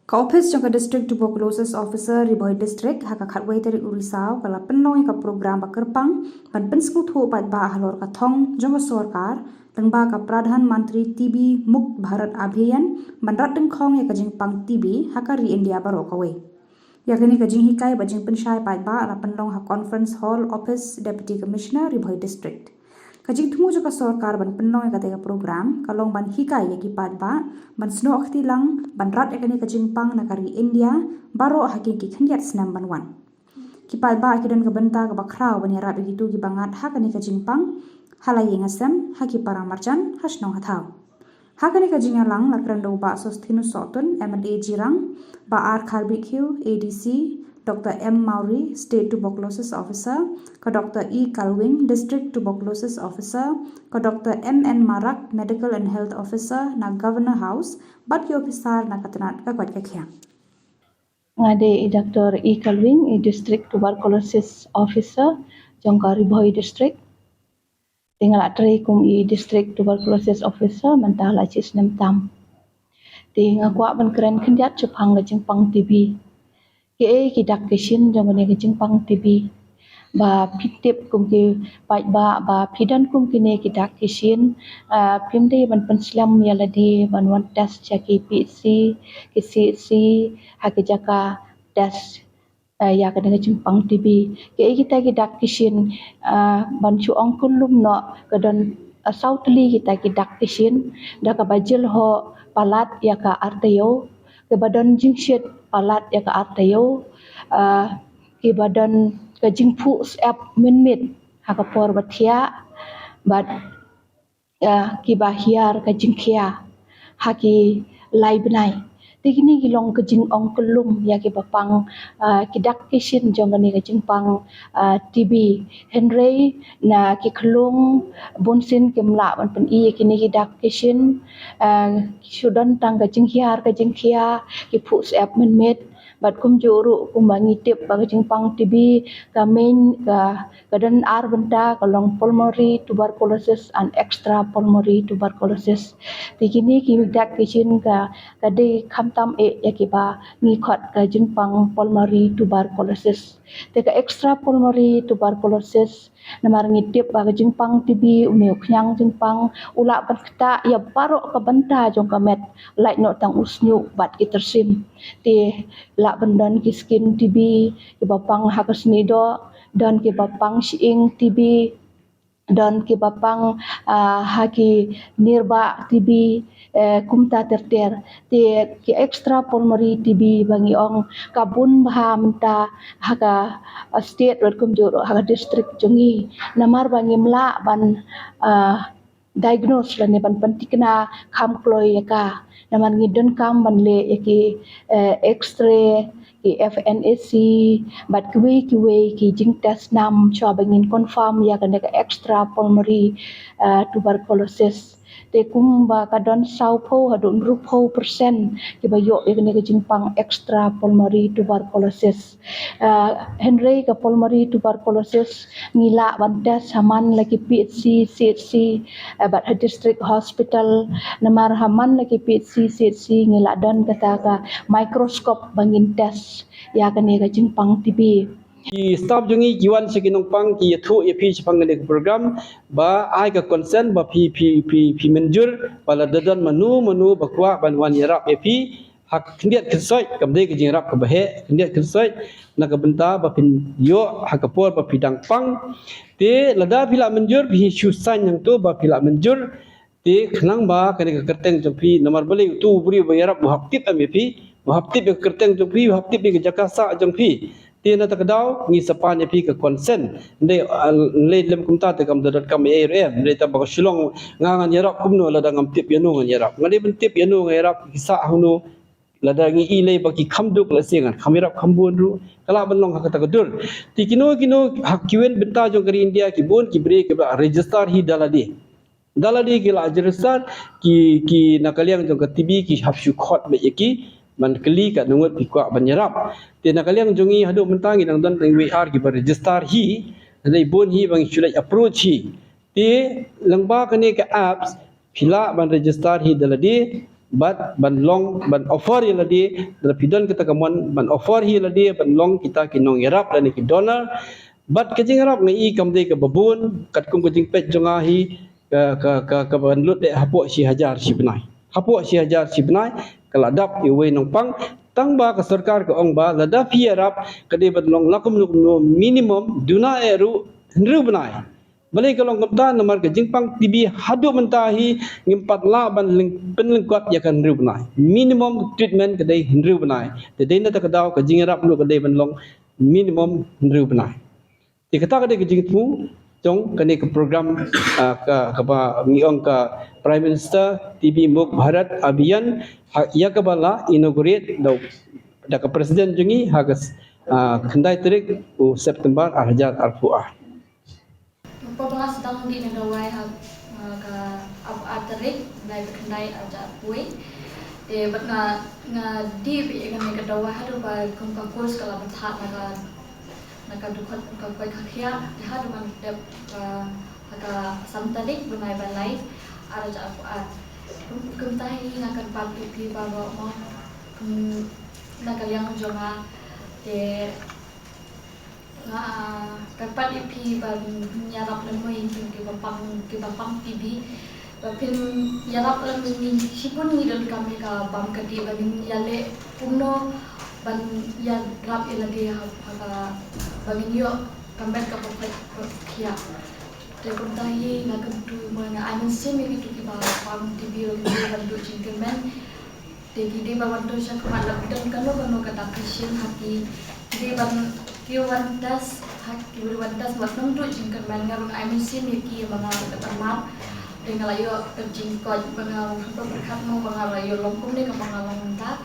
Ka office jangka district tuberculosis officer riboy district haka khatwai tari urisau kala penlong ka program ba kerpang ban penskut ho pat ba halor ka thong jangka sorkar tengba ka pradhan mantri TB Mukt Bharat Abhiyan ban rat deng khong ya ka jingpang TB haka ri India baro kawe ya kini ka jing hikai ba jing penshai pat ba ala penlong ha conference hall office deputy commissioner riboy district kajing thumu joka sorkar ban pennoy ka tega program kalong ban hikai ya ki pat ba ban sno akhti lang ban rat ekani kajing pang nakari India baro haki ki khandiat snam ban wan ki pat ba akidan ka benta ka bakrau ban yarap gitu ki bangat hakani kajing pang halai yengasem haki parang marjan hasnong hathau hakani kajing alang lakrando ba sosthinus sotun MLA jirang ba ar kharbikhu ADC Dr. M. Mauri, State Tuberculosis Officer, ka Dr. E. Kalwing, District Tuberculosis Officer, ka Dr. M. N. Marak, Medical and Health Officer na Governor House, bat ki officer na katanat ka kwat kakya. Ngade Dr. E. Kalwing, District Tuberculosis Officer, Jongka Riboy District. Tinggal atri kum District Tuberculosis Officer, mentah lacis nem tam. Tinggal kuat ban keren kendiat cepang gajeng pang TB. Ke dak kesin jong ne gajeng pang TB. Ba pitip kum ki pai ba pidan kum kine ki dak kesin pimde ban penslam ya ladi ban wan test chaki PC ki CC hak jaka test ya ka gajeng pang TB. Ke kita ki dak kesin ban chu ong kulum no kadon sautli kita ki dak kesin dak bajil ho palat ya ka artayo ke badan jingshit palat ya ka artayo ke badan ke jingpu sap minmit haka por bathia bat ki bahiar ke jingkhia haki lai benai tigini gilong ke jing ong kelum ya ke bapang kidak kisin jong ni ke jingpang TB henry na ki kelung bonsin kemla ban pen I kini kidak kisin sudan tang ke jinghiar ke jingkhia ki pu sap minmit bat kum juru kum bangi tip ba jingpang TB kamen ka kadan ar benda kalong pulmonary tuberculosis and extra pulmonary tuberculosis tigini ki dak kisin ka kade khamtam yakiba ni khat ka jingpang pulmonary tuberculosis te ka extra pulmonary tuberculosis namar ngitip ba jingpang TB uni khyang jingpang ula ban kta ya baro ka banta jong kamet lai no tang usnyu bat ki tersim te la bandan ki skin TB ki bapang hakasni do dan ki bapang siing TB dan ki bapang haki nirba TB kumta terter te ki extra pulmonary TB bangi ong kabun baha menta haka state red kum juro haka district jongi namar bangi mla ban diagnose lani ban pentikna kham kloi yaka namar ngidon kam ban le yaki x-ray ki FNAC bat kiwe ki jing test nam cho bangin confirm ya kan ka extra pulmonary tuberculosis te kum ba kadon saupo hadun rupo persen ki bayo ya kan ka jingpang extra pulmonary tuberculosis henry ka pulmonary tuberculosis ngila ban test haman lagi PHC CHC bat district hospital namar haman lagi PHC CHC ngila don kata ka microscope bangin test ya kan ka jingpang TB ki staff jungi giwan sekinong pang ki thu epi chapang ne program ba ai ka concern ba pi menjur pala dadan manu bakwa ban wan yarap epi hak kendiat kesoi kamde ke jingrap ke bahe kendiat kesoi na ka benta ba pin yo hak por ba pidang pang te lada pila menjur pi susan yang tu ba pila menjur te khnang ba kene ka kerteng jampi nomor beli tu buri ba yarap haptip amepi haptip ke kerteng jampi haptip ke jakasa jampi tina takdaw ngi sapan epi ka consent de le lem kumta te kam dadat kam ARM le ta ba shilong ngangan yarap kumno lada ngam tip yanu ngan yarap ngade ben tip yanu ngan yarap kisa hangno lada ngi ile ba ki khamduk la sengan khamirap khambun ru kala banlong ka takudur ti kino hak kiwen benta jong kari India ki bon ki bre ki register hi daladi ki la register ki nakaliang jong ka TB ki hapshu khot be yaki man keli kat nungut pikwa banyarap te nakaliang jongi hadu mentangi dang dan WR ki register hi dai bon hi bang chulai approach hi te langba kane ka apps phila ban register hi daladi but ban long ban offer yala di da pidon kita kamon ban offer hi la di ban long kita kinong yarap dan ki donor but kajing yarap ngai kam de ke babun kat kum kajing pet jonga hi ka ban lut de hapo si hajar si benai hapo si hajar si benai kaladap iwe nong pang tang ba ka sarkar ka ong ba lada pi yarap kade ban long lakum minimum duna eru henru benai balai kalau ngapta nomor ke jingpang tibi hadu mentahi ngimpat la ban penlengkot ya kan ru benai minimum treatment kedai ru benai tedai na takadau ke jingrap lu kedai ban long minimum ru benai ti kata kedai ke jingtu jong kene ke program ka ba ngiong ka prime minister tibi muk bharat abhiyan ya ka bala inaugurate da ka presiden jungi hagas khandai tarik September 2004 Pabla sedang di negawai ke atarik dari kendai aja pui. But na di dengan negawai hadu by kurs kalau bertahap naga dukot kau kakia hadu man dep naga samtadik bunai balai aja apa kemtahi naga pabrik di bawah mau naga yang jonga de kapat ipi ban nyarap lemui ke bapang TV bapin nyarap lemui sipun ni dan kami ka bam kadi ban yale puno ban ya rap ilagi ha bangin yo kambet ka pokok kia tekon tahi na kentu mana amin semi gitu ki bapang TV lo ban do cingkemen tegi de bawan do syak malap dan kanu kata kishin hati de ban Kiwantas buat nunggu jingkat mengarung amin sini ki mengarung ketemat dengan layu terjingkot mengarung berkat mau mengarung layu lompong ni ke mengarung tak